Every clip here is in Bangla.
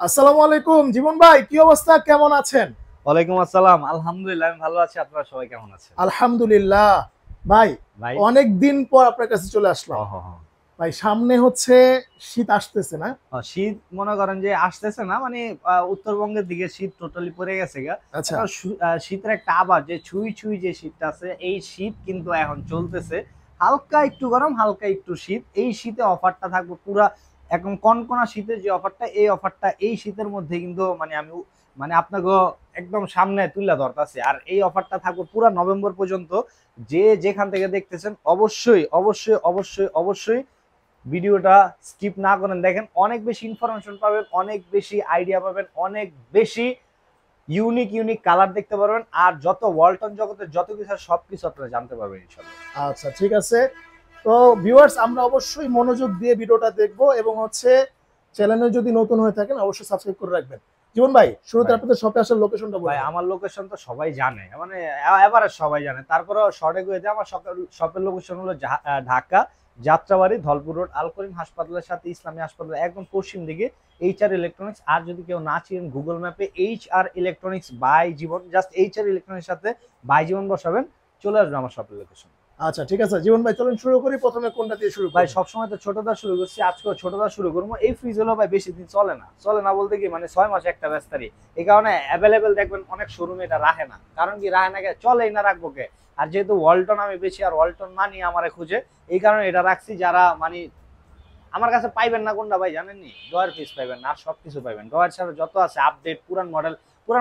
আসসালামু আলাইকুম জীবন ভাই, কি অবস্থা, কেমন আছেন? ওয়ালাইকুম আসসালাম। আলহামদুলিল্লাহ আমি ভালো আছি। আপনারা সবাই কেমন আছেন? আলহামদুলিল্লাহ। ভাই, ভাই অনেক দিন পর আপনার কাছে চলে আসলাম। হ হ হ। ভাই, সামনে হচ্ছে শীত আসতেছে না? শীত মনে করেন যে আসতেছে না, মানে উত্তরবঙ্গের দিকে শীত টোটালি পড়ে গেছে গা। আচ্ছা। এখন শীতের একটা আবার যে ছুঁই ছুঁই যে শীতটা আছে, এই শীত কিন্তু এখন চলতেছে। হালকা একটু গরম, হালকা একটু শীত। এই শীতে অফারটা থাকবে পুরা একদম কনকনা শীতের যে অফারটা, এই অফারটা এই শীতের মধ্যে কিন্তু মানে আমি মানে আপনাকে একদম সামনে তুলে ধরতেছি। আর এই অফারটা থাকবে পুরা নভেম্বর পর্যন্ত। যে যেখান থেকে দেখতেছেন অবশ্যই অবশ্যই অবশ্যই অবশ্যই ভিডিওটা স্কিপ না করেন, দেখেন। অনেক বেশি ইনফরমেশন পাবেন, অনেক বেশি আইডিয়া পাবেন, অনেক বেশি ইউনিক ইউনিক কালার দেখতে পারবেন। আর যত ওয়ালটন জগতের যত কিছু সবকিছু আপনারা জানতে পারবেন ইনশাআল্লাহ। আচ্ছা, ঠিক আছে। তো ভিউয়ার্স, আমরা অবশ্যই মনোযোগ দিয়ে ভিডিওটা দেখব এবং হচ্ছে চ্যানেলে যদি নতুন হয়ে থাকেন অবশ্যই সাবস্ক্রাইব করে রাখবেন। জীবন ভাই, শুরুতে ভাই আপনাদের শপে আসার লোকেশনটা ভাই বলুন। আমার লোকেশন তো সবাই জানে, মানে এবারে সবাই জানে, তারপরেও শর্টে করে দেয়। আমার শপের লোকেশন হলো ঢাকা যাত্রাবাড়ি ধলপুর রোড, আল করিম হাসপাতালের সাথে ইসলামী হাসপাতাল একদম পশ্চিম দিকে, HR ইলেকট্রনিক্স। আর যদি কেউ না চিনেন গুগল ম্যাপে HR electronics by Jibon, just HR electronics সাথে বাই জীবন বসাবেন, চলে আসবে আমার শপের লোকেশন। আচ্ছা, ঠিক আছে জীবন ভাই, চলুন শুরু করি। প্রথমে কোনটা দিয়ে শুরু ভাই করব? সবসময় তো ছোটদা শুরু করছি, আজকেও ছোটদা শুরু করবো। এই ফ্রিজ হলো ভাই বেশি দিন চলে না, চলে না বলতে কি মানে 6 মাস একটা ব্যস্তারি। এই কারণে অ্যাভেলেবেল দেখবেন অনেক শোরুমে এটা রাখে না। কারণ কি রাখে না, চলেই না, রাখবো কে? আর যেহেতু ওয়ালটন আমি বেশি, আর ওয়ালটন মানি আমারে খুঁজে, এই কারণে এটা রাখছি। যারা মানে আমার কাছে পাইবেন না কোনটা ভাই জানেননি, ডয়ার পিস পাইবেন না, আর সবকিছু পাইবেন ডয়ার ছাড়া। যত আছে আপডেট পুরান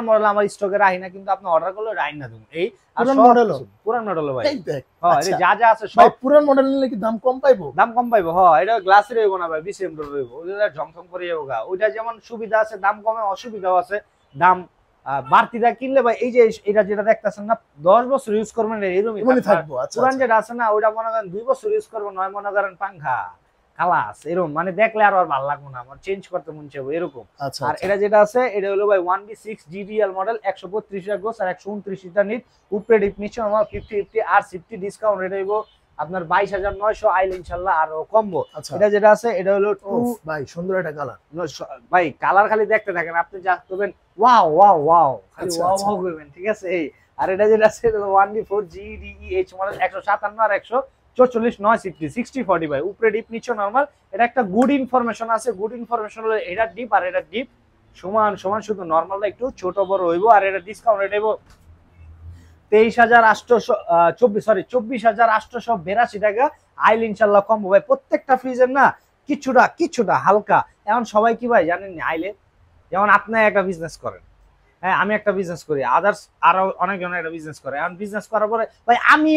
মডেল আমার স্টকে রাখি না, কিন্তু আপনি অর্ডার করলে রাখি না তুমি এই। আর পুরান সব মডেলও? পুরান মডেল ভাই। এই দেখ। হ্যাঁ, আচ্ছা যা যা আছে ভাই, সব পুরান মডেল নিলে কি দাম কম পাইবো? দাম কম পাইবো। হ্যাঁ, এটা গ্লাসের হইব না ভাই, বিসিএম ডোর হইব। ওইটা ঝংঝং করে যাবো গা। ওইটা যেমন সুবিধা আছে দাম কমে, অসুবিধাও আছে। দাম বাড়তিটা কিনলে ভাই, এই যে এটা যেটা দেখতেছেন না, 10 বছর ইউজ করবেন এরকমই থাকবো। আচ্ছা, পুরান আচ্ছা। যেটা আছে না, ওইটা মনে করেন 2 বছর ইউজ করবো, নয় মনে করেন পাংখা খালাস এরকম, মানে দেখলে আর ভালো লাগবো না, আমার চেঞ্জ করতে মন চাইবো এরকম। আচ্ছা, আর আচ্ছা। এটা যেটা আছে এটা হলো ভাই 1B6 GDL মডেল, 132 গোস আর 129 লিটার নিট। উপরে ডিপ নিচে আমার 50 আর 50 ডিসকাউন্ট রেট হইব আপনার 22,900 আইল ইনশাল্লাহ, আর কম্বো। আচ্ছা। এটা যেটা আছে এটা হলো ভাই, সুন্দর একটা কালার। ভাই কালার খালি দেখতে থাকেন, আপনি যা করবেন ওয়াও ওয়াও ওয়াও, খালি আচ্ছা, ওয়াও আচ্ছা। ওয়াও করবেন, ঠিক আছে এই। আর এটা যেটা আছে 1B4 GDEH মডেল, 157 আর 144 960 60/40 ভাই। উপরে ডিপ নিচে নরমাল। এটা একটা গুড ইনফরমেশন আছে, গুড ইনফরমেশন হলো এটা ডিপ আর এটা ডিপ সমান সমান, শুধু নরমালটা একটু ছোট বড় হইব। আর এটা ডিসকাউন্ট রেট হইব 24,882 টাকা আইল ইনশাল্লাহ কম্বো ভাই। প্রত্যেকটা ফ্রিজের না কিছুটা হালকা। এখন সবাই কি ভাই জানেন আইলে, যেমন আপনি একটা বিজনেস করেন, হ্যাঁ আমি একটা বিজনেস করি, আদার্স আরো অনেকজন একটা বিজনেস করে। এখন বিজনেস করার পরে ভাই আমি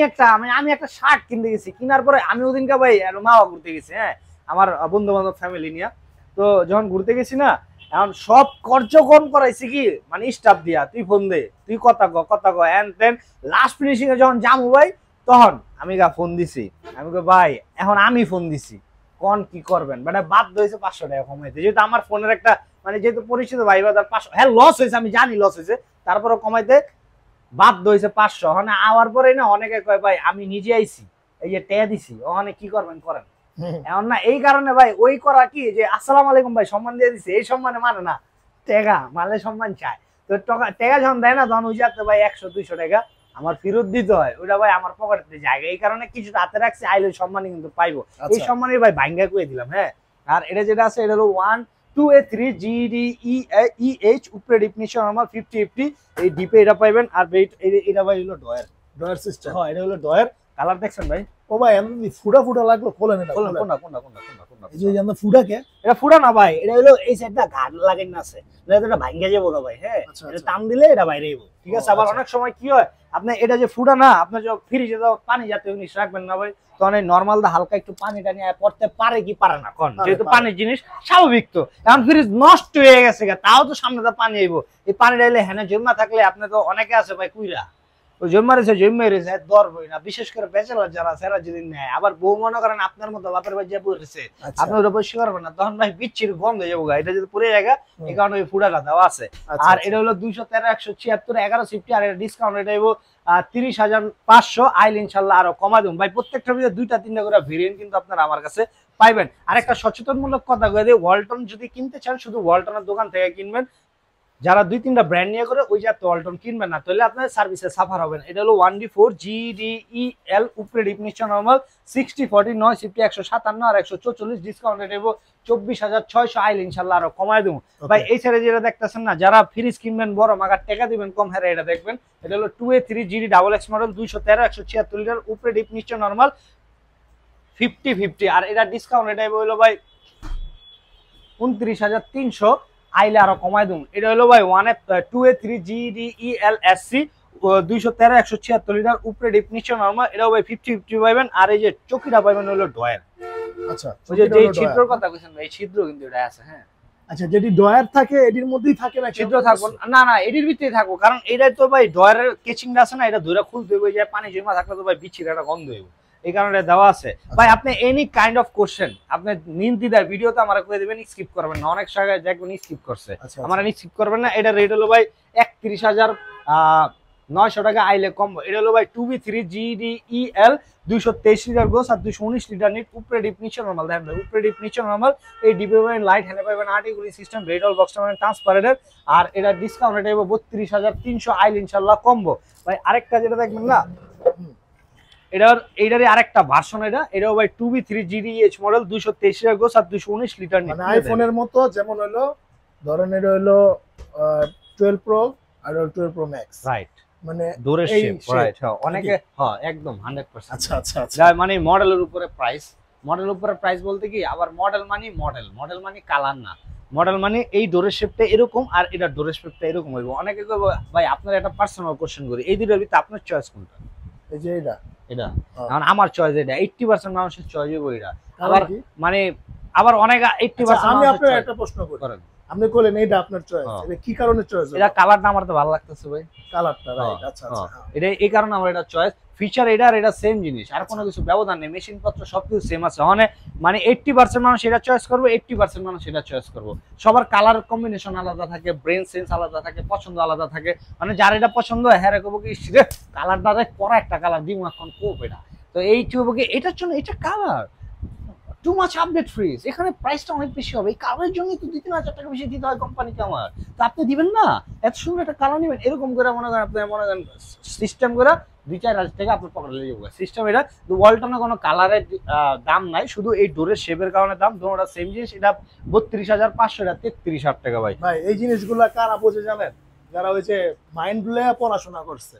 একটা শার্ট কিনতে গেছি, কেনার পরে আমি ওদিনকে ভাই মাওয়া ঘুরতে গেছি, হ্যাঁ আমার বন্ধু বান্ধব ফ্যামিলি নিয়ে। তো যখন ঘুরতে গেছি না, এখন সব কার্যক্রম করাইছি কি মানে স্টাফ দিয়া, তুই ফোন দে, তুই কথা ক এন্ড দেন। লাস্ট ফিনিশিং এ যখন যাবো ভাই, তখন আমি ফোন দিছি, আমি ভাই এখন আমি ফোন দিছি, কোন কি করবেন, মানে বাধ্য হয়েছে 500 টাকা কমাইতে। যেহেতু আমার ফোনের একটা মানে যেহেতু পরিচিত ভাই বাজার 500, হ্যাঁ লস হয়েছে আমি জানি লস হয়েছে, তারপরে কমাইতে বাধ্য হয়েছে 500। মানে আওয়ার পরে না অনেকে কয় ভাই আমি নিজে আইছি, এই যে টেয়া দিছি, ওখানে কি করবেন করেন। এখন না এই কারণে ভাই ওই করা কি যে আসসালামু আলাইকুম ভাই সম্মান দিয়ে দিছে, এই সম্মানে মানে না, টেকা মালে সম্মান চায়। তো টেকা যখন দেয় না, তখন ওই যাতে ভাই 100-200 টাকা আমার ফেরত দিতে হয়, ওইটা ভাই আমার পকেটে জায়গা। এই কারণে কিছু হাতে রাখছি, আইলে সম্মানই কিন্তু পাইবো। এই সম্মানের ভাই ভাঙ্গা করে দিলাম, হ্যাঁ। আর এটা যেটা আছে এটা হলো 1-2-3 GDEH, উপরে ডিপ নিচে নরমাল 50-50, এই ডিপে এটা পাইবেন। আর এটা ভাই হলো ডয়ার সিস্টেম। হ্যাঁ, এটা হলো ডয়ার। কালার দেখছেন ভাই? ও ভাই, এমনি ফুটা লাগলো, খোলেন এটা। কোনটা এই যে আমরা ফুটা কে? এটা ফুটা না ভাই, এটা হলো এই সাইডটা ঘাট লাগাই না আছে, এটা ভাঙ্গা যাবো না ভাই, হ্যাঁ এটা টান দিলে এটা বাইরে যাবো, ঠিক আছে। আবার অনেক সময় কি হয়, আপনি এটা যে ফুটা না, আপনার যে ফ্রিজে তো পানি জাতীয় জিনিস রাখবেন না ভাই, তখন এই নর্মাল দা হালকা একটু পানি টানি পড়তে পারে কি পারে না, কোন যেহেতু পানির জিনিস স্বাভাবিক। তো এখন ফ্রিজ নষ্ট হয়ে গেছে, তাও তো সামনে তো পানি আইবো, এই পানি ডাইলে হ্যাঁ জমা থাকলে আপনি তো অনেকে আছে ভাই কুইরা বিশেষ করে ব্যাচেলর যারা সেরা যদি নেয়, আবার বউ মনে করেন আপনার মতো বাপের বাড়ি পড়েছে, আপনি ওটা পরিষ্কার করবেন না, তখন ভাই বিচ্ছির গন্ধ হয়ে যাবো, এটা যদি পুড়ে জায়গা, এই কারণে ওই ফুটাটা দেওয়া আছে। আর এটা হলো 213-176 1150, আর এটা ডিসকাউন্ট এটা হইব 30,500 আইল ইনশাল্লাহ আরো কমা দেব ভাই। প্রত্যেকটা ভিতরে 2-3টা করে ভেরিয়েন্ট কিন্তু আপনারা আমার কাছে পাইবেন। আর একটা সচেতনমূলক কথা কয়ে দিই, ওয়ালটন যদি কিনতে চান শুধু ওয়ালটনের দোকান থেকে কিনবেন। যারা 2-3টা ব্র্যান্ড নিয়ে করে ওই জাতীয় ওয়ালটন কিনবেন না, তাহলে আপনার সার্ভিসে সাফার হবেন। এটা হলো 1D4 GDEL, উপরে ডিপ নিচে নরমাল, 60/40, 9 50, 157 আর 144, ডিসকাউন্টে দেবো 24,600। আইলে ইনশাল্লাহ আরো কমায় দেবো ভাই। এই সাইডে যেটা দেখতেছেন না, যারা ফ্রিজ কিনবেন বড় মাগার টাকা দিবেন কম, হ্যাঁ এটা দেখবেন। এটা হলো 2A3 GD XX model, 213, 176 litre, উপরে ডিপ নিচে নরমাল, 50/50। আর এটা ডিসকাউন্ট এটা হলো ভাই 29,300। আইলে আরো কমাই দিন। এটা হলো ভাই 2A3 GDEL SC, 213, 176 লিটার, উপরে ডিপ নিচে নরমাল। এটাও ভাই 50/50 পাইবেন। আর এই যে চকিটা পাইবেন হলো ডয়ার। আচ্ছা, ওই যে ছিদ্রর কথা কইছেন ভাই, ছিদ্র কিন্তু এটা আছে। হ্যাঁ আচ্ছা, যেটি ডয়ার থাকে এটির মধ্যেই থাকে না ছিদ্র থাকবো না? না, এটির ভিতরেই থাকবো, কারণ এটাই তো ভাই ডয়ারের কেচিংটা আছে না, এটা ধরে খুলতে হইব, যায় পানি জমা থাকলে তো ভাই বিচ্ছির একটা গন্ধ হইব, এই কারণে দেওয়া আছে ভাই। আপনি এনি কাইন্ড অফ কোশ্চেন আপনি নির্দ্বিধায় ভিডিওতে আমার কয়ে দিবেন, স্কিপ করবেন না। অনেক জায়গায় দেখবেন স্কিপ করছে, আমার স্কিপ করবেন না। এটা রেট হলো ভাই 31,900 টাকা আইলে কম্বো। এটা হলো ভাই 2B3 GDEL, 223 লিটার গোস আর 219 লিটার নিট, উপরে ডিপ নিচে নরমাল। দেখেন ভাই উপরে ডিপ নিচে নরমাল। এই ডিপে পাবেন লাইট, হ্যান্ডে পাবেন আর্টিকুলি সিস্টেম, রেড অল বক্সটা পাবেন ট্রান্সপারেন্টের। আর এটা ডিসকাউন্ট রেট হবে 32,300 আইলে ইনশাআল্লাহ কম্বো ভাই। আরেকটা যেটা দেখবেন না, এইটারই আরেকটা ভার্সন, এটাও ভাই 2B3 GDH model, 223 litre gross আর 219 লিটার নিট। মানে আইফোনের মতো, যেমন হলো ধরেন এটা হলো 12 প্রো আর 12 প্রো ম্যাক্স, রাইট? মানে ডোরের শেপ, রাইট? হ্যাঁ, অনেকে হ্যাঁ একদম 100%। আচ্ছা আচ্ছা আচ্ছা, মানে মডেলের উপরে প্রাইস, মডেল উপরে প্রাইস বলতে কি, আবার মডেল মানে কালার না, মডেল মানে এই ডোরের শেপটা এরকম আর এটা ডোরের শেপটা এরকম হইব। অনেকে কইবো ভাই আপনার একটা পার্সোনাল কোশ্চেন করি, এই দুটোর ভিতরে আপনার চয়েস কোনটা? এই যে এটা কারণ আমার চয়েস এটা, 80% মানুষের চয়েস হইব এটা। আবার মানে আবার অনেক 80% আমি আপনাকে একটা প্রশ্ন করেন, আপনি বলেন এইটা আপনার চয়েস, এটা কি কারণে চয়েস? এটা কালারটা আমার তো ভালো লাগতেছে ভাই, কালারটা, রাইট? আচ্ছা আচ্ছা, এটা এই কারণে আমার এটা চয়েস। ফিচার এটা আর এটা সেম জিনিস, আর কোনো কিছু ব্যবধান নেই, মেশিন পত্র সবকিছু সেম আছে। মানে 80% মানুষ এটা চয়েস করবে, 80% মানুষ এটা চয়েস করবো। সবার কালার কম্বিনেশন আলাদা থাকে, ব্রেন সেন্স আলাদা থাকে, পছন্দ আলাদা থাকে। মানে যার এটা পছন্দ হয় হ্যাঁ কবো কি কালারটা পরে একটা কালার দিব এখন কোপ এটা, তো এই চুবো কি এটার জন্য এটা colour too much update fridge, এখানে প্রাইসটা অনেক বেশি হবে। এই কালারের জন্যই তো 2-3 হাজার টাকা বেশি দিতে হয় কোম্পানিকে আমার, তো আপনি দিবেন না? এত সুন্দর একটা কালার নেবেন, এরকম করে মনে করেন আপনি মনে করেন সিস্টেম করে 2-4 হাজার টাকা আপনার পকেটে লেগে যাবে সিস্টেম। এটা ওয়ালটনে কোনো কালারের দাম নাই, শুধু এই ডোরের শেপের কারণে দাম। দুটোটা সেম জিনিস, এটা 32,500, এটা 33,000 টাকা ভাই। ভাই এই জিনিসগুলা কারা বোঝে জানেন? যারা ওই যে মাইন্ড ব্লেয়া পড়াশোনা করছে,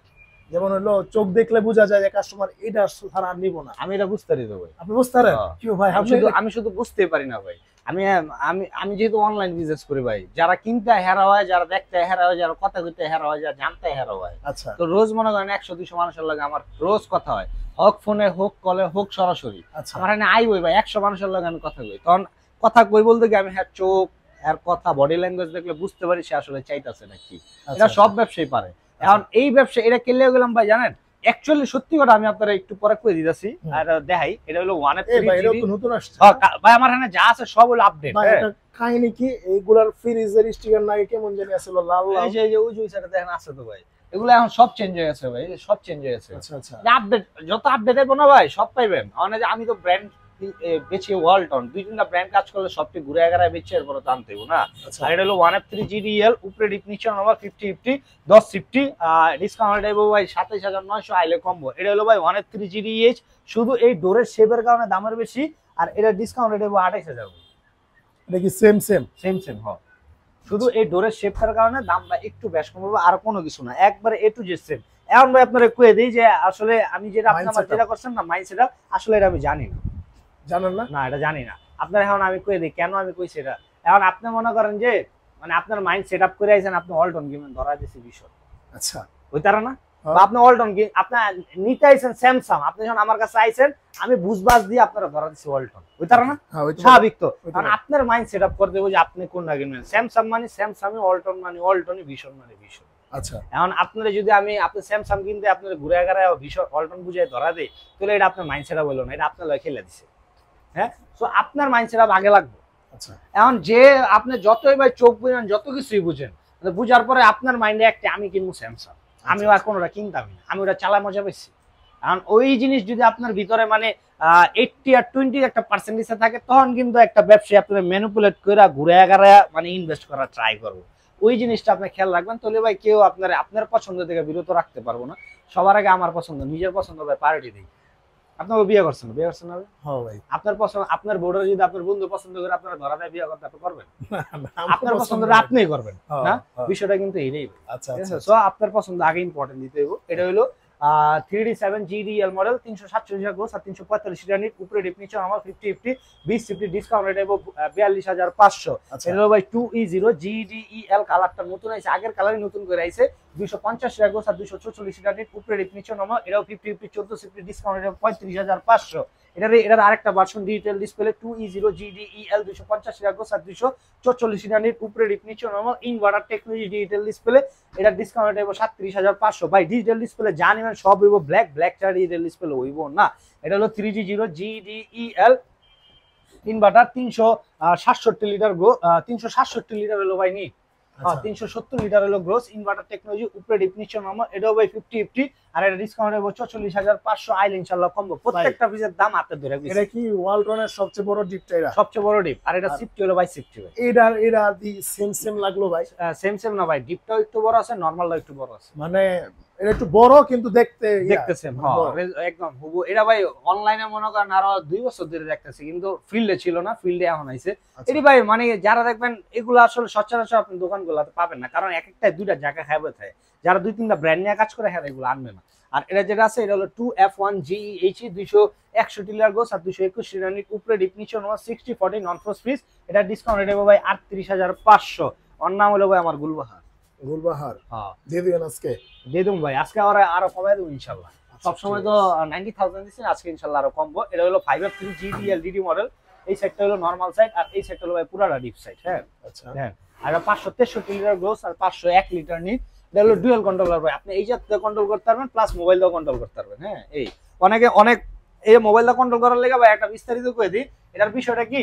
যেমন হলো চোখ দেখলে বোঝা যায় যে কাস্টমার এটা ছাড়া আর নিব না। আমি এটা বুঝতে পারি তো ভাই। আপনি বুঝতে পারেন কি ভাই? আমি শুধু বুঝতে পারি না ভাই। আমি আমি আমি যেহেতু অনলাইন বিজনেস করি ভাই, যারা কিনতে হেরা হয়, যারা দেখতে হেরা হয়, যারা কথা কইতে হেরা হয়, যারা জানতে হেরা হয়, আচ্ছা, তো রোজ মনে করেন 100-200 মানুষের লাগে আমার রোজ কথা হয়, হোক ফোনে, হোক কলে, হোক সরাসরি। আমার এখানে আই বই ভাই 100 মানুষের লাগে আমি কথা কই, তখন কথা কই বলতে কি আমি হ্যাঁ চোখ আর কথা বডি ল্যাঙ্গুয়েজ দেখলে বুঝতে পারি সে আসলে চাইতেছে নাকি। এটা সব ব্যবসায়ী পারে। এখন এই ব্যবসা এটা কেলে গেলাম ভাই জানেন, অ্যাকচুয়ালি সত্যি কথা আমি আপনারা একটু পরে কই দিতেছি আর দেখাই। এটা হলো 1 ভাই, এটা তো নতুন আসছে ভাই, আমার এখানে যা আছে সব হলো আপডেট। ভাই এটা কাহিনী কি? এইগুলার ফ্রিজের স্টিকার নাকি কেমন জানি আছিল লাল লাল, এই যে ওই সাইডে দেখেন আছে তো ভাই, এগুলো এখন সব চেঞ্জ হয়ে গেছে ভাই, সব চেঞ্জ হয়ে গেছে। আচ্ছা আচ্ছা, আপডেট যত আপডেট হবে না ভাই সব পাইবেন। আমি তো ব্র্যান্ড বেচি ওয়ালটন, 2-3টা ব্র্যান্ড কাজ করলে সবটি ঘুরে এগারে বেচে এরপর দাম দেব না। আর এটা হলো 1F3 GDEL, উপরে ডিপ নিচে নরমাল, 50/50, 10/50, ডিসকাউন্ট দেব ভাই 27,900 আইলে কম্বো। এটা হলো ভাই 1F3 GDH, শুধু এই ডোরের শেপের কারণে দামের বেশি। আর এটা ডিসকাউন্ট দেব 28,000। এটা কি সেম সেম সেম হ্যাঁ, শুধু এই ডোরের শেপটার কারণে দামটা একটু বেশ কম হবে, আর কোনো কিছু না, একবারে এ টু জেড সেম। এখন ভাই আপনারা কয়ে দিই যে আসলে আমি যেটা আপনারা যেটা করছেন না মাইন্ডসেট, আসলে এটা আমি জানি না, জানেন না? না এটা জানি না। আপনারা এখন আমি কয়ে দিই কেন আমি কইছি এটা। এখন আপনি মনে করেন যে মানে আপনার মাইন্ড সেট আপ করে আইছেন, আপনি ওয়ালটন কিনবেন, ধরা দিছি বিষয়, আচ্ছা ওই তারা না, বা আপনি ওয়ালটন কি আপনার নিতে আইছেন স্যামসাং, আপনি যখন আমার কাছে আইছেন আমি বুঝবাস দিয়ে আপনারা ধরা দিছি ওয়ালটন, ওই তারা না? স্বাভাবিক তো। কারণ আপনার মাইন্ড সেট আপ করে দেবো যে আপনি কোনটা কিনবেন। স্যামসাং মানে স্যামসাং, ওয়ালটন মানে ওয়ালটনই, ভীষণ মানে ভীষণ। আচ্ছা, এখন আপনারা যদি আপনি স্যামসাং কিনতে আপনার ঘুরে এগারে ভীষণ ওয়ালটন বুঝাই ধরা দেয়, তাহলে এটা আপনার মাইন্ড সেট আপ হলো না, এটা আপনার লয় খেলে দিছে। হ্যাঁ, সো আপনার মাইন্ড সেট আপ আগে লাগবে। আচ্ছা, এখন যে আপনি যতই ভাই চোখ বুঝেন, যত কিছুই বুঝেন, বুঝার পরে আপনার মাইন্ডে একটা আমি কিনবো স্যামসাং, আমি আর কোনোটা কিনতামই না, আমি ওটা চালা মজা পেয়েছি। কারণ ওই জিনিস যদি আপনার ভিতরে মানে 80 আর 20 একটা পার্সেন্টেজ থাকে, তখন কিন্তু একটা ব্যবসায়ী আপনার ম্যানিপুলেট করে ঘুরে এগারে মানে ইনভেস্ট করার ট্রাই করবো। ওই জিনিসটা আপনি খেয়াল রাখবেন, তাহলে ভাই কেউ আপনার পছন্দ থেকে বিরত রাখতে পারবো না। সবার আগে আমার পছন্দ, নিজের পছন্দ ভাই প্রায়োরিটি দিই। আপনাকে বিয়ে করছেন না হ্যাঁ ভাই, আপনার পছন্দ, আপনার বোর্ডে যদি আপনার বন্ধু পছন্দ করে আপনার ধরা দেয় বিয়ে করতে, আপনি করবেন? আমার আপনার পছন্দ পছন্দটা না। আপনিই করবেন হ্যাঁ, না, হ্যাঁ। বিষয়টা কিন্তু এইটাই। আচ্ছা ঠিক আচ্ছা আছে, সো আপনার পছন্দ আগে ইম্পর্টেন্ট দিতে হইব। এটা হলো 3D7 GDL মডেল, 347 গ্রোস আর 345 লিটার নিট, উপরে ডিপ নিচে আমার 50-50 20-50 ডিসকাউন্ট রেট এবং 42,500। আচ্ছা। এটা হলো ভাই 2E0 GDEL কালারটা নতুন আইছে, আগের কালারই নতুন করে আইছে। 250 টাকা গ্রোস আর 244 লিটার নিট, উপরে ডিপ নিচে নামা, এটাও 50-50 14-50 ডিসকাউন্ট রেট 35,500। এটার আরেকটা version digital display 2E0 GDEL 250 টাকা গ্রোস আর 244 লিটার নিট, উপরে ডিপ নিচে নামা, ইনভার্টার টেকনোলজি ডিজিটাল ডিসপ্লে, এটার ডিসকাউন্ট রেট 37,500। ভাই ডিজিটাল ডিসপ্লে জানেন সব হইব ব্ল্যাক ছাড়া ডিজিটাল ডিসপ্লে হইব না। এটা হলো 3G0 GDEL inverter 367 litre 367 litre হলো ভাই নিট, 370 লিটার হলো গ্রোস, ইনভার্টার টেকনোলজি, উপরে ডিপ নিচে নামা, এটাও ভাই 50-50 আর এটা ডিসকাউন্ট হইব 44,500। আইল ইনশাআল্লাহ কমবো। প্রত্যেকটা ফ্রিজের দাম হাতে ধরে গেছে। এটা কি ওয়ালটনের সবচেয়ে বড় ডিপটা? এটা সবচেয়ে বড় ডিপ, আর এটা সিফটি হলো ভাই সিফটি ভাই। এটা দি সেম লাগলো ভাই? সেম না ভাই, ডিপটাও একটু বড় আছে, নরমালটাও একটু বড় আছে। মানে এটা একটু বড় কিন্তু দেখতে দেখতেছেন একদম হুবু। এটা ভাই অনলাইনে মনে করেন আরো 2 বছর ধরে দেখতেছি, কিন্তু ফিল্ডে ছিল না, ফিল্ডে এখন আইছে। এটি ভাই মানে যারা দেখবেন এগুলো আসলে সচরাচর আপনি দোকানগুলোতে পাবেন না, কারণ এক একটা দুইটা জায়গা খাইবে থাকে। যারা 2-3টা ব্র্যান্ড নিয়ে কাজ করে হ্যাঁ এগুলো আনবে না। আর এটা যেটা আছে এটা হলো 2F1 GEHE 261 লিটার গোস আর 221 লিটার নিট, উপরে ডিপ নিচে 60-40 নন ফ্রোস্ট ফ্রিজ। এটা ডিসকাউন্ট রেট হবে ভাই 38,500। ওর নাম হলো ভাই আমার গুলবাহার। হ্যাঁ, দিয়ে দিবেন আজকে? দিয়ে দেবো ভাই আজকে আরো কমাই দেবো ইনশাল্লাহ। সবসময় তো 90,000 দিচ্ছেন, আজকে ইনশাল্লাহ আরো কমবো। এটা হলো 5F3 GDL DD মডেল। এই সাইডটা হলো নরমাল সাইড আর এই সাইডটা হলো ভাই পুরাটা ডিপ সাইড। হ্যাঁ আচ্ছা, হ্যাঁ। আর 563 লিটার গ্রোস আর 501 লিটার নিট। এটা হলো ডুয়াল কন্ট্রোলার ভাই, আপনি এই জাতীয় কন্ট্রোল করতে পারবেন প্লাস মোবাইল দিয়েও কন্ট্রোল করতে পারবেন। হ্যাঁ, এই অনেক এই মোবাইল দিয়ে কন্ট্রোল করার লেগে ভাই একটা বিস্তারিত করে দিই। এটার বিষয়টা কি,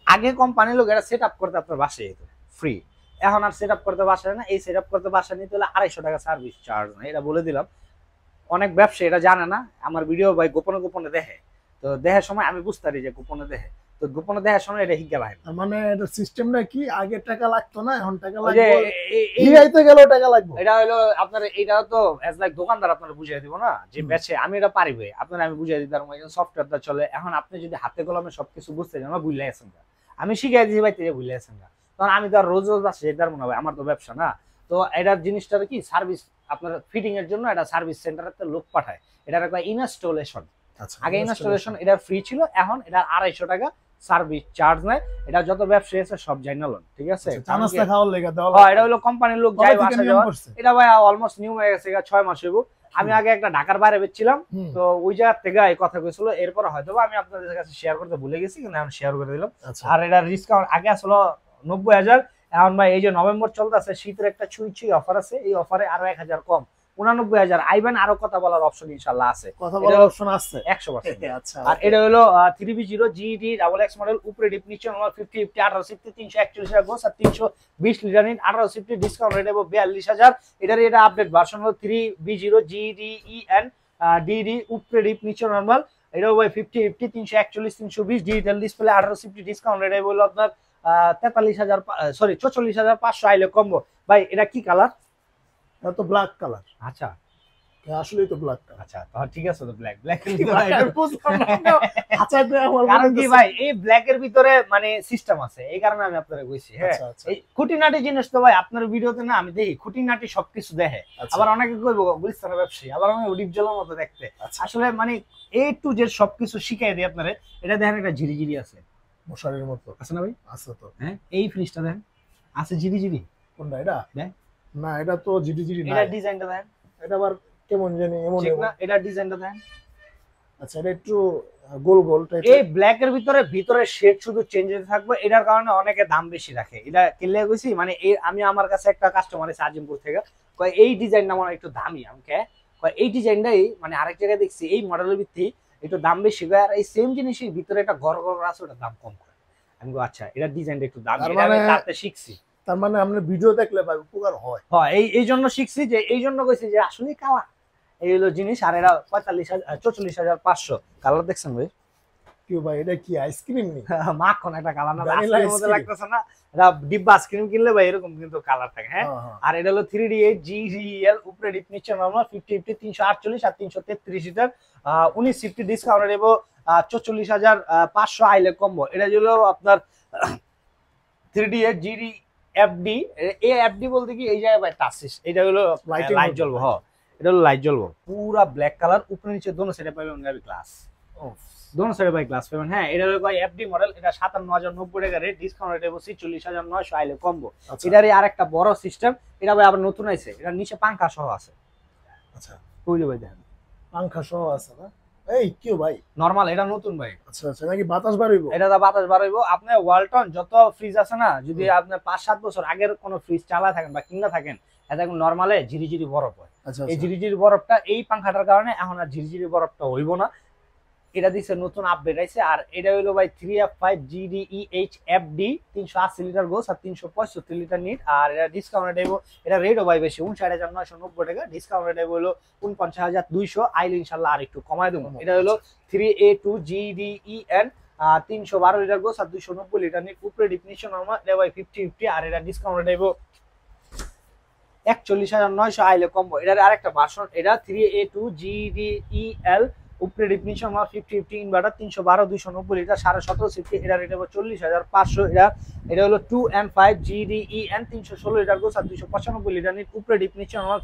আগে কোম্পানির লোক এটা সেট আপ করতে আপনার বাসায় যেত ফ্রি, এখন আর সেট আপ করতে বাসায় না। এই সেট আপ করতে বাসায় নিতে হলে 250 টাকা সার্ভিস চার্জ না, এটা বলে দিলাম। অনেক ব্যবসা এটা জানে না, আমার ভিডিও ভাই গোপনে দেখে, তো দেখার সময় আমি বুঝতে পারি যে গোপনে দেখে, তো গোপনে দেখার সময় এটা হিগা লাগে। মানে এটা সিস্টেমটা কি, আগে টাকা লাগতো না এখন টাকা যে লাগবে, ইআইতে গেলেও টাকা লাগবে? এটা হলো আপনার, এটা তো এজ লাইক দোকানদার আপনারা বুঝিয়ে দিব না যে বেচে, আমি এটা পারি ভাই আপনারা, আমি বুঝিয়ে দিতে পারবো। সফটওয়্যারটা চলে, এখন আপনি যদি হাতে কলমে সবকিছু বুঝতে চান, ভুলে গেছেন না, আমি শিখিয়ে দিয়েছি ভাই, তিনি ভুলে গেছেন না। তখন আমি তো আর রোজ বাসে যেতে পারবো না ভাই, আমার তো ব্যবসা না। তো এটার জিনিসটা কি সার্ভিস, আপনার ফিটিং এর জন্য এটা সার্ভিস সেন্টারে লোক পাঠায়, এটার একটা ইনস্টলেশন। আগে ইনস্টলেশন এটা ফ্রি ছিল, এখন এটা 250 টাকা সার্ভিস চার্জ নেয়। এটা যত ব্যবসা আছে সব জানালন, ঠিক আছে? নাস্তা খাওয়ার লেগে দাও? হ্যাঁ, এটা হলো কোম্পানির লোক যাই আসা যাওয়া। এটা ভাই অলমোস্ট নিউ হয়ে গেছে, 6 মাস হইব। আমি আগে একটা ঢাকার বাইরে বেচছিলাম, তো ওই জায়গা থেকে এই কথা কইছিল, এরপর হয়তো আমি আপনাদের কাছে শেয়ার করতে ভুলে গেছি, কিন্তু আমি শেয়ার করে দিলাম। আর এটা ডিসকাউন্ট আগে আসলে 90,000, এখন ভাই এই যে নভেম্বর চলতেছে, শীতের একটা ছুঁই অফার আছে, এই অফারে আরো 1,000 কম, 89,000 আইবেন। আরো কথা বলার অপশন ইনশাআল্লাহ আছে, কথা বলার অপশন আছে 100%। আচ্ছা, আর এটা হলো 3B0 GD XX মডেল, উপরে ডিপ নিচে 50-50 1850 341 টাকা গোস আর 320 লিটার নিট, 1850 ডিসকাউন্ট রেট হবে 42,000। এটা আপডেট ভার্সন হলো 3B0 GDEN DD, উপরে ডিপ নিচে নরমাল। এটাও ভাই 50-50 341 320 ডিজিটাল ডিসপ্লে, 1850 ডিসকাউন্ট রেট হলো আপনার 44,500 আইলে কম্বো। ভাই এটা কি কালার? এটা তো ব্ল্যাক কালার। আচ্ছা, আসলেই তো ব্ল্যাক কালার। আচ্ছা তাহলে ঠিক আছে, তো ব্ল্যাক কারণ কি ভাই, এই ব্ল্যাক এর ভিতরে মানে সিস্টেম আছে, এই কারণে আমি আপনাদের কইছি। হ্যাঁ, এই খুঁটিনাটি জিনিস তো ভাই আপনার ভিডিওতে না আমি দেখি, খুঁটিনাটি সবকিছু দেখে। আবার অনেকে কইবো গুলিস্তানের ব্যবসায়ী, আবার আমি ডিপ জলের মতো দেখতে। আসলে মানে এ টু জেড সবকিছু শিখাই দিই আপনারে। এটা দেখেন, একটা ঝিরিঝিরি আছে মশারির মতো, আছে না ভাই? আছে তো। হ্যাঁ, এই ফ্রিজটা দেখেন আছে ঝিরিঝিরি। কোনটা এটা? না, এটা তো ঝিরিঝিরি না। এটা ডিজাইনটা দেখেন, এটা আবার কেমন জানি এমন না, এটা ডিজাইনটা দেখেন। আচ্ছা, এটা একটু গোল গোল টাইপের। এই ব্ল্যাক এর ভিতরে শেড শুধু চেঞ্জ হতে থাকবে, এটার কারণে অনেকে দাম বেশি রাখে। এটা কিনলে কইছি মানে আমি আমার কাছে একটা কাস্টমার আছে আজিমপুর থেকে, কয় এই ডিজাইনটা মনে একটু দামি। আমাকে কয় এই ডিজাইনটাই মানে আরেক জায়গায় দেখছি এই মডেলের ভিত্তি একটু দাম বেশি, আর এই সেম জিনিসের ভিতরে একটা গড় আছে, ওটা দাম কম করে। আমি আচ্ছা, এটা ডিজাইনটা একটু দামি, এটা আমি তাতে শিখছি। তার মানে আমরা ভিডিও দেখলে ভাই উপকার হয়। হ্যাঁ, এই জন্য শিখছি, যে এই জন্য কইছি যে আসলে কালা এই হলো জিনিস। আর এটা 44,500 কালার দেখছেন ভাই? কি ভাই এটা কি আইসক্রিম নি? মাখন একটা কালার না, Vanilla আইসক্রিমের মতো ice cream। লাগতেছে না? এটা ডিব্বা আইসক্রিম কিনলে ভাই এরকম কিন্তু কালার থাকে। হ্যাঁ, আর এটা হলো 3D8 GDL, উপরে ডিপ নিচে নরমাল, 50 348 আর 333 লিটার, 1950 ডিসকাউন্ট দেব, 44,500 আইলে কম্বো। এটা হলো আপনার 3D8 GD FD। এই FD বলতে কি এই জায়গায় ভাই টাচ, এটা হলো Lighting লাইট হবে, জ্বলবো। হ্যাঁ, এটা হলো লাইট জ্বলবো, পুরা ব্ল্যাক কালার, উপরে নিচে দোনো সাইডে পাবেন গ্লাস, দোনো সাইডে ভাই গ্লাস পাবেন। হ্যাঁ, এটা হলো ভাই FD মডেল, এটা 57,090 টাকা রেট, ডিসকাউন্ট রেট বসে 44,900 আইলে কম্বো। এটারই আরেকটা বড় সিস্টেম, এটা ভাই আবার নতুন আইছে, এটা নিচে পাঙ্খা সহ আছে। আচ্ছা, ওই যে ভাই দেখেন পাঙ্খা সহ আছে না? এই কি ভাই নরমাল, এটা নতুন ভাই। আচ্ছা আচ্ছা, নাকি বাতাস বাড়াইবো? এটা দা বাতাস বাড়াইবো। আপনি ওয়ালটন যত ফ্রিজ আছে না, যদি আপনি 5-7 বছর আগের কোনো ফ্রিজ চালা থাকেন বা কিনা থাকেন, এটা এখন নরমালে ঝিরিঝিরি বরফ হয়। আচ্ছা এই ঝিরিঝিরি বরফটা এই পাঙ্খাটার কারণে এখন আর ঝিরিঝিরি বরফটা হইব না। এটা দিচ্ছে নতুন আপডেট আইছে। আর এটা হইলো ভাই 3F5 GDEH FD, 380 litre gross আর 365 লিটার নিট। আর এটা ডিসকাউন্ট দেব, এটা রেটও ভাই বেশি, 59,990 টাকা, ডিসকাউন্ট দেব হলো 49,200 আইলে ইনশাআল্লাহ আর একটু কমায় দেব। এটা হলো 3A2 GDEN, 312 লিটার গোস আর 290 লিটার নিট, উপরে ডিফিনিশন আমার এটা ভাই 50-50। আর এটা ডিসকাউন্ট দেব 41,900 আইলে কম্বো। এটার আরেকটা ভার্সন, এটা 3A2 GDEL, উপরে ডিফিনিশন আমার 50-50 ইনভার্টার, 312 290 লিটার, 17.5 সিফটি। এটা রেট হবে 40,500। এটা হলো 2M5 GDEN, 316 লিটার গোস আর 295 লিটার নিট, উপরে ডিফিনিশন আমার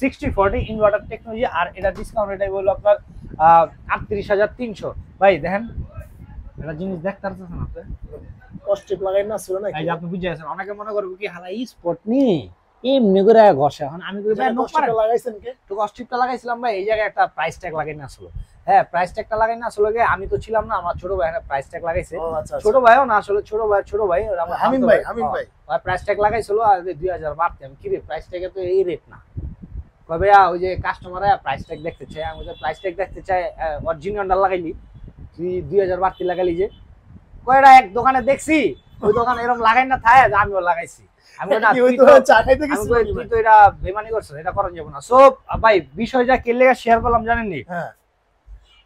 60-40 ইনভার্টার টেকনোলজি। আর এটা ডিসকাউন্ট রেট হলো আপনার 38,300। ভাই দেখেন এটা জিনিস দেখতে পাচ্ছেন আপনি, কস্টিপ লাগাই না ছিল না? এই যে আপনি বুঝে আছেন, অনেকে মনে করবে কি হালা ই স্পট নি এমনি করে ঘষে। এখন আমি কই ভাই কস্টিপটা লাগাইছেন কে? তো কস্টিপটা লাগাইছিলাম ভাই, এই জায়গায় একটা প্রাইস ট্যাগ লাগাই না আসলে। হ্যাঁ, প্রাইস ট্যাগটা লাগাই না আসলে, আমি তো ছিলাম না, আমার ছোট ভাই প্রাইস ট্যাগ লাগাইছে। ছোট ভাইও না আসলে, ছোট ভাই আমিন ভাই প্রাইস ট্যাগ লাগাইছিল। আর 2000 বাড়তে আমি কি রে, প্রাইস ট্যাগে তো এই রেট না। কবে ওই যে কাস্টমার প্রাইস ট্যাগ দেখতে চাই, আমি তো প্রাইস ট্যাগ দেখতে চাই, অরিজিনালটা লাগাইলি তুই 2000 বাড়তি লাগাইলি যে কয়টা এক দোকানে দেখছি, ওই দোকানে এরকম লাগাই না থাকে, আমিও লাগাইছি। আমি না তুই তো এটা বেমানি করছিস, এটা করা যাবে না। সো ভাই বিষয়টা কে লেগে শেয়ার করলাম জানেন নি? হ্যাঁ,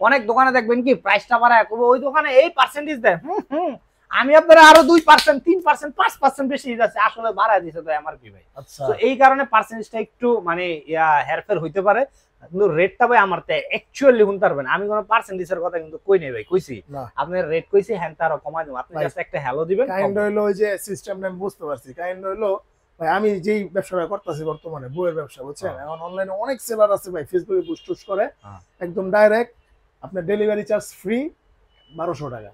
অনেক দোকানে দেখবেন কি প্রাইসটা বাড়ায়, ওই দোকানে এই পার্সেন্টেজ দেয়, আমি আপনারা আরো 2%, 3%, 5% বেশি দিতেছে, আসলে বাড়ায় দিছে তো এমআরপি ভাই। তো এই কারণে পার্সেন্টেজটা একটু মানে হেরফের হইতে পারে, কিন্তু রেটটা ভাই আমার অ্যাকচুয়ালি শুনতে পারবেন। আমি কোনো পার্সেন্টেজের কথা কিন্তু কই নাই ভাই, কইছি আপনার রেট কইছি, হ্যাঁ তারও কমাই দেব, আপনি জাস্ট একটা হ্যালো দিবেন। কাইন্ড হইলো ওই যে সিস্টেমটা আমি বুঝতে পারছি। কাইন্ড হইলো ভাই আমি যেই ব্যবসাটা করতেছি বর্তমানে, বইয়ের ব্যবসা, বুঝছেন? এখন অনলাইনে অনেক সেলার আছে ভাই, ফেসবুকে পোস্ট টোস্ট করে, একদম ডাইরেক্ট আপনার ডেলিভারি চার্জ ফ্রি 1200 টাকা।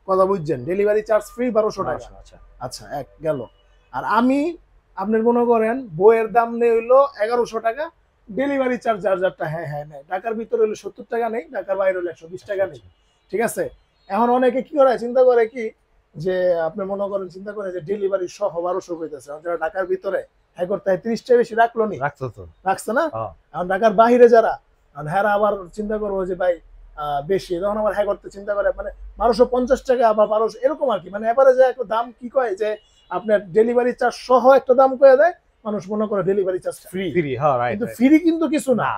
কথা বুঝছেন? ডেলিভারি চার্জ ফ্রি 1200 টাকা। আচ্ছা, এক গেল। আর আমি আপনার মনে করেন বইয়ের দাম নেই হইলো 1100 টাকা, ডেলিভারি চার্জ যারটা হ্যাঁ নেই, ঢাকার ভিতরে হইলো 70 টাকা নেই, ঢাকার বাইরে হইলো 120 টাকা নেই। ঠিক আছে? এখন অনেকে কি করে চিন্তা করে কি যে আপনি মনে করেন চিন্তা করে যে ডেলিভারি সহ 1200 হইতেছে, যারা ঢাকার ভিতরে হ্যাঁ করতে 30 টাকা বেশি রাখলো নি, রাখছে না? এখন ঢাকার বাহিরে যারা, হ্যাঁ আবার চিন্তা করবো যে ভাই বেশি, তখন আবার হ্যাঁ করতে চিন্তা করে মানে 1250 টাকা বা 1200 এরকম আর কি। মানে এবারে যে একটা দাম কি কয় যে আপনার ডেলিভারি চার্জ সহ একটা দাম কয়ে দেয়, মানুষ মনে করে ডেলিভারি চার্জ ফ্রি, কিন্তু ফ্রি কিন্তু কিছু না।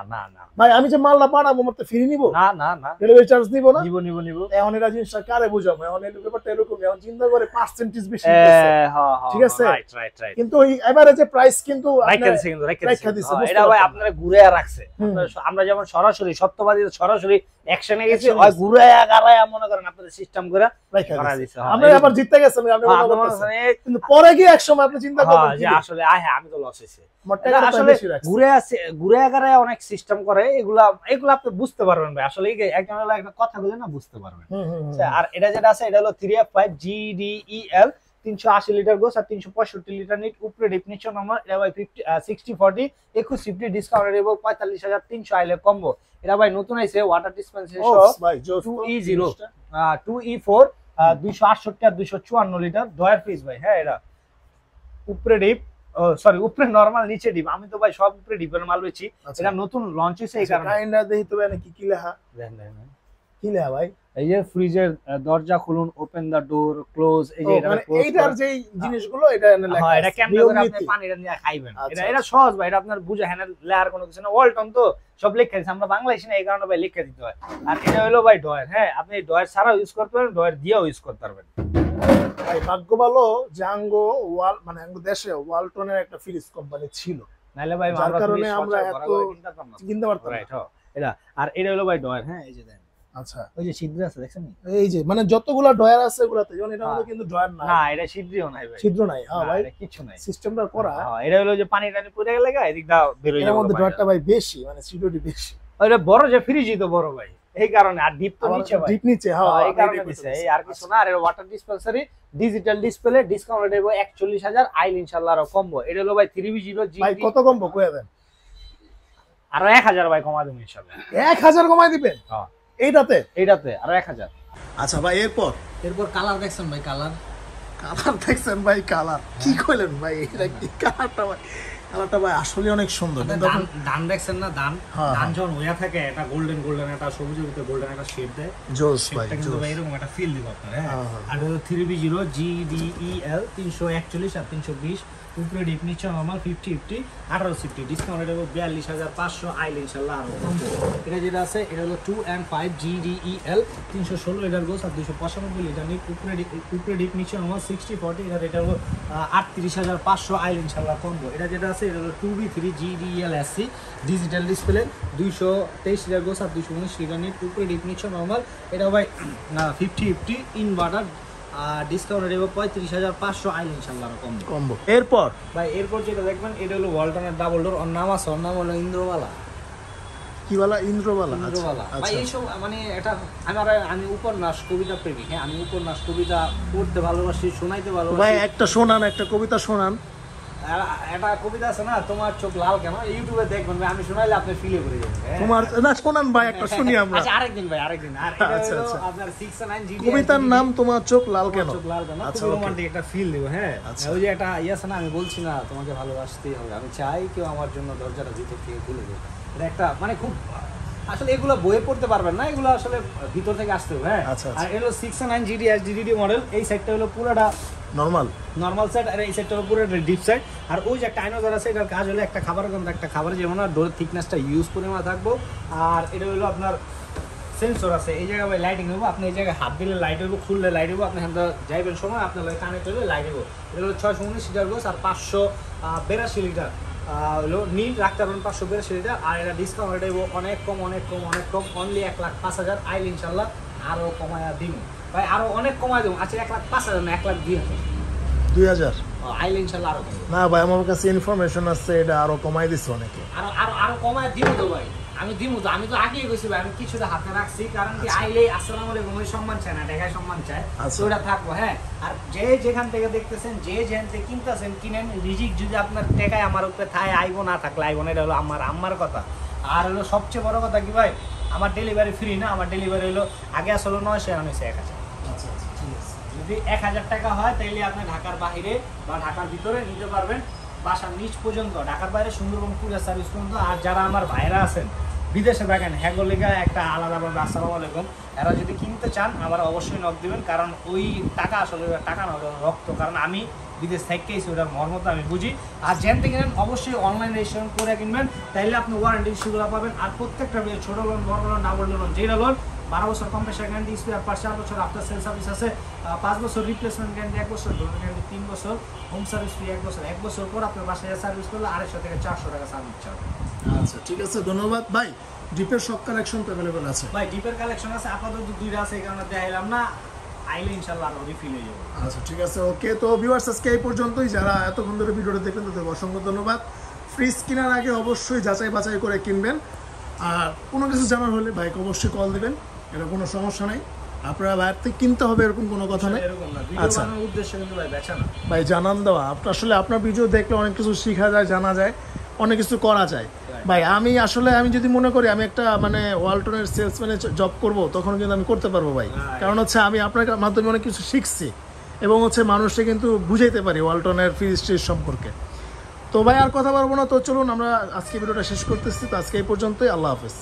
ভাই আমি যে মালটা পাঠাবো আমার তো ফ্রি নিব না, ডেলিভারি চার্জ দিব না, নিব। এখন এটা জিনিসটা কারে বুঝাবো? এখন এই ব্যাপারটা এরকম, এখন চিন্তা করে পার্সেন্টেজ বেশি, ঠিক আছে? কিন্তু এবারে যে প্রাইস কিন্তু এটা ভাই আপনারা ঘুরে রাখছে। আমরা যেমন সরাসরি সত্যবাদী সরাসরি অ্যাকশনে গেছি, ওই ঘুরে গারায় মনে করেন আপনাদের সিস্টেম করে রাখা দিছে। আমরা আবার জিততে গেছেন, আপনি মনে করতেছেন, কিন্তু পরে গিয়ে এক সময় আপনি চিন্তা করবেন যে আসলে আমি তো লস হইছে। আসলে ঘুরে গারায় অনেক সিস্টেম করে, এগুলা আপনি বুঝতে পারবেন ভাই। আসলে একজন একটা কথা বলে না, বুঝতে পারবেন। আর এটা যেটা আছে, এটা হলো 3F5 GDEL, 380 লিটার গোস আর 365 লিটার নিট, উপরে ডিফিনিশন আমার, এটা ভাই 60-40 2150 ডিসকাউন্ট দেব 45,300 আইলে কম্বো। এটা ভাই নতুন আইছে, ওয়াটার ডিসপেন্সার সহ 2E0 2E4 268 আর 254 লিটার ডয়ার ফ্রিজ ভাই। হ্যাঁ, এটা উপরে ডিপ, সরি উপরে নরমাল, নিচে ডিপ। আমি তো ভাই সব উপরে ডিপের মাল বেচি, এটা নতুন লঞ্চ হইছে এই কারণে। কাইন্ডা দেই তো মানে কি কি লেখা দেখেন কিলা ভাই এই যে ফ্রিজের দরজা খুলুন, ওপেন দা ডোর, ক্লোজ, এই যে এটা ক্লোজ এইটার যে জিনিসগুলো এটা এনে লেখা হ্যাঁ, এটা আছে, কেমনে নিয়ম করে আপনি নীতি। পানিটা নিয়ে খাইবেন, আচ্ছা, এটা সহজ ভাই, এটা আপনার বুঝে হ্যাঁ লেয়ার কোনো কিছু না, ওয়ালটন তো সব লিখে দিচ্ছে, আমরা বাংলাদেশি না এই কারণে ভাই লিখে দিতে হয়। আর এটা হলো ভাই ডয়ার, হ্যাঁ আপনি ডয়ার ছাড়াও ইউজ করতে পারেন, ডয়ার দিয়েও ইউজ করতে পারবেন। ভাই ভাগ্য ভালো যে আঙ্গো ওয়াল মানে আঙ্গো দেশে ওয়ালটনের একটা ফ্রিজ কোম্পানি ছিল, নাইলে ভাই যার আমরা কারণে ফ্রিজ আমরা সচরাচর এত ঘরে ঘরে কিনতে পারতাম না। কিনতে পারতাম না। রাইট, হ্যাঁ এটা। আর এটা হলো ভাই ডয়ার, হ্যাঁ এই যে দেখেন আচ্ছা ওই যে ছিদ্র আছে দেখছেন এই যে মানে যতগুলা ডয়ার আছে এগুলাতে যেমন এটা মধ্যে কিন্তু ডয়ার নাই, না, এটা ছিদ্রও নাই ভাই, ছিদ্র নাই। হ্যাঁ না, ভাই এটা কিছু নাই, সিস্টেমটা করা, হ্যাঁ এটা হলো যে পানি টানি পড়ে গেলে এদিক দা বের হয়ে এর যাবে মধ্যে পানিটা। ডয়ারটা ভাই বেশি মানে সিকিউরিটি বেশি, এটা বড় যে ফ্রিজই তো বড় ভাই, এই কারণে। আর ডিপ তো নিচে ভাই, ডিপ নিচে। হ্যাঁ হ্যাঁ, এই কারণে দিছে, এই আর কিছু না। আর এর water dispensary digital display, discount দেব 41,000, আইল ইনশাআল্লাহ আরো কমবো। এটা হলো ভাই 3B0 ভাই জিবি, কত কমবো কইয়া দেন, আরো 1,000 ভাই কমা দেব ইনশাআল্লাহ। 1000 কমাই দিবেন হ্যাঁ এইটাতে? এইটাতে আরো 1,000। আচ্ছা ভাই এরপর এরপর কালার দেখছেন ভাই, কালার কালার দেখছেন ভাই, কালার কি কইলেন ভাই, এটা কি কালারটা ভাই, কালারটা ভাই আসলে অনেক সুন্দর। কিন্তু ধান ধান দেখছেন না, ধান হ্যাঁ, ধান হ্যাঁ। যখন হইয়া থাকে এটা গোল্ডেন গোল্ডেন, একটা সবুজের ভিতরে গোল্ডেন একটা শেড দেয়, জোস ভাই এটা কিন্তু জোস। ভাই এরকম একটা ফিল দিব আপনার। হ্যাঁ হ্যাঁ, হ্যাঁ। আর হলো 3B0 GDEL 341 আর 320, উপরে ডিপ নিচে নরমাল 50 1860, ডিসকাউন্ট এটা 42,500, আইল ইনশাআল্লাহ আরো কমবো। এটা যেটা আছে এটা হলো 2 and 5 GDEL 316 লিটার গোস আর 295 লিটার নিট, উপরে ডিপ নিচে নরমাল 60/40, এটা হলো 38,500, আইল ইনশাআল্লাহ কমবো। এটা যেটা আছে এটা হলো 2B3 GDEL SC digital display 223 litre gross আর 219 লিটার নিট, উপরে ডিপ নিচে নরমাল, এটা ভাই 50/50 ইনভার্টার, ডিসকাউন্ট দেব 35,500, আইল ইনশাআল্লাহ আরো কমবো। কমবো। এরপর ভাই এরপর যেটা দেখবেন এটা হলো ওয়ালটনের ডাবল ডোর, ওর নাম আছে, ওর নাম হলো ইন্দ্রবালা। কি বলা, ইন্দ্রবালা? আচ্ছা ইন্দ্রবালা ভাই আচ্ছা এইসব মানে এটা আমি উপন্যাস কবিতা প্রেমিক, হ্যাঁ আমি উপন্যাস কবিতা পড়তে ভালোবাসি, শোনাইতে ভাই ভালোবাসি। একটা শোনান, একটা কবিতা শোনান। একটা কবিতা আছে না, তোমার চোখ লাল কেন, ইউটিউবে দেখবেন ভাই, আমি শোনাইলে আপনি ফিলে করে যাবেন। হ্যাঁ। তোমার না শোনান ভাই, একটা শুনি আমরা। আচ্ছা আরেকদিন ভাই, আরেকদিন। আর এটা আচ্ছা, হলো আচ্ছা। আপনার 6 and 9 GD কবিতার নাম তোমার চোখ লাল কেন? চোখ লাল কেন, আচ্ছা, খুব okay. রোমান্টিক একটা ফিল দেব। হ্যাঁ আচ্ছা। ওই যে একটা আছে না, আমি বলছি না তোমাকে ভালোবাসতেই হবে, আমি চাই কেউ আমার জন্য দরজাটা ভিতর থেকে খুলে দেবে, এটা একটা মানে খুব, আসলে এগুলো বইয়ে পড়তে পারবেন না, এগুলো আসলে ভিতর থেকে আসতে হবে। হ্যাঁ আচ্ছা, আচ্ছা। আর এগুলো 6 and 9 GD HDD মডেল, এই সাইডটা হলো পুরোটা নরমাল। নরমাল সাইড, আর এই সাইডটা হলো পুরোটা ডিপ সাইড। আর ওই যে একটা আইনোজার আছে, এটার কাজ হলো একটা খাবার গন্ধ, একটা খাবারের যেমন ডোরের থিকনেসটা ইউজ পরিমাণ থাকবো। আর এটা হলো আপনার সেন্সর আছে, এই জায়গায় ভাই লাইটিং হবো, আপনি এই জায়গায় হাত দিলে লাইট হইব, খুললে লাইট হইব, আপনি এখান যাইবেন সময় আপনার কানেক্ট হলে লাইট হইব। এটা হলো 619 লিটার গোস আর 582 লিটার হলো নীল রাখতে পারবেন, 582 লিটার। আর এটা ডিসকাউন্ট এটা অনেক কম অনেক কম অনেক কম, অনলি 1,05,000, আইল ইনশাল্লাহ আরো কমায়া দিন ভাই, আরো অনেক কমায় দেবো। আচ্ছা 1,05,000 না 1,02,000, 2000 আইল ইনশাল্লাহ আরো কম। না ভাই আমার কাছে ইনফরমেশন আছে এটা আরো কমাই দিচ্ছে অনেকে। আরো আরো আরো কমায় দিব তো ভাই, আমি দিব তো, আমি তো আগেই কইছি ভাই, আমি কিছুটা হাতে রাখছি, কারণ কি আইলে আসসালামু আলাইকুম ওই সম্মান চায় না, ঢাকায় সম্মান চায়, আচ্ছা। তো ওটা থাকবো। হ্যাঁ আর যে যেখান থেকে দেখতেছেন, যে যেখান থেকে কিনতেছেন কিনেন, রিজিক যদি আপনার টেকায় আমার উপরে থায় আইবো, না থাকলে আইবো না, এটা হলো আমার কথা। আর হলো সবচেয়ে বড় কথা কি ভাই, আমার ডেলিভারি ফ্রি না, আমার ডেলিভারি হলো আগে আসলে 900, এখন হয়েছে 1,000। আচ্ছা আচ্ছা ঠিক আছে। যদি 1,000 টাকা হয় তাহলে আপনি ঢাকার বাইরে বা ঢাকার ভিতরে নিতে পারবেন, বাসার নিচ পর্যন্ত, ঢাকার বাইরে সুন্দরবন কুরিয়ার সার্ভিস পর্যন্ত। আর যারা আমার ভাইরা আছেন বিদেশে থাকেন, হ্যাগো লেগা একটা আলাদাভাবে আসসালামু আলাইকুম, এরা যদি কিনতে চান আমার অবশ্যই নক দিবেন, কারণ ওই টাকা আসলে টাকা না, ওটা রক্ত, কারণ আমি বিদেশ থেকেইছি, ওটার মর্মতা আমি বুঝি। আর যেন থেকে কিনেন অবশ্যই অনলাইন রেজিস্ট্রেশন করে কিনবেন, তাইলে আপনি ওয়ারেন্টি ইস্যুগুলো পাবেন। আর প্রত্যেকটা ছোটো লোন, বড় লোন, ডাবল লোন, যেটা লোন 12 বছর কম্প্রেসার গ্যারান্টি, স্পেয়ার পার্টস 4 বছর, আফটার সেল সার্ভিস আছে 5 বছর, রিপ্লেসমেন্ট গ্যারান্টি 1 বছর, ডোর গ্যারান্টি 3 বছর, হোম সার্ভিস ফ্রি 1 বছর। 1 বছর পর আপনার বাসায় সার্ভিস করলে 250 থেকে 400 টাকা সার্ভিস চার্জ। আচ্ছা ঠিক আছে, ধন্যবাদ ভাই। ডিপের সব কালেকশন তো अवेलेबल আছে ভাই, ডিপের কালেকশন আছে, আপাতত দুইটা আছে, এই কারণে দেখাইলাম না, আইলে ইনশাআল্লাহ আরো রিফিল হয়ে যাবে। আচ্ছা ঠিক আছে, ওকে। তো ভিউয়ার্স আজকে এই পর্যন্তই, যারা এতক্ষণ ধরে ভিডিওটা দেখলেন তাদের অসংখ্য ধন্যবাদ। ফ্রিজ কেনার আগে অবশ্যই যাচাই বাছাই করে কিনবেন, আর কোনো কিছু জানার হলে ভাইকে অবশ্যই কল দিবেন, এটা কোনো সমস্যা নেই। আপনারা বাইরে থেকে কিনতে হবে এরকম কোনো কথা নেই। এরকম না, ভিডিও আচ্ছা। বানানোর উদ্দেশ্য কিন্তু ভাই বেচা না ভাই জানান দেওয়া, আসলে আপনার ভিডিও দেখলে অনেক কিছু শেখা যায়, জানা যায়, অনেক কিছু করা যায়। ভাই আমি যদি মনে করি আমি একটা মানে ওয়ালটনের সেলসম্যানে জব করব, তখন কিন্তু আমি করতে পারবো ভাই, কারণ হচ্ছে আমি আপনার মাধ্যমে অনেক কিছু শিখছি, এবং হচ্ছে মানুষকে কিন্তু বুঝাইতে পারি ওয়ালটনের ফ্রিজ ট্রিজ সম্পর্কে। তো ভাই আর কথা বলবো না, তো চলুন আমরা আজকে ভিডিওটা শেষ করতেছি। তো আজকে এই পর্যন্তই, আল্লাহ হাফেজ।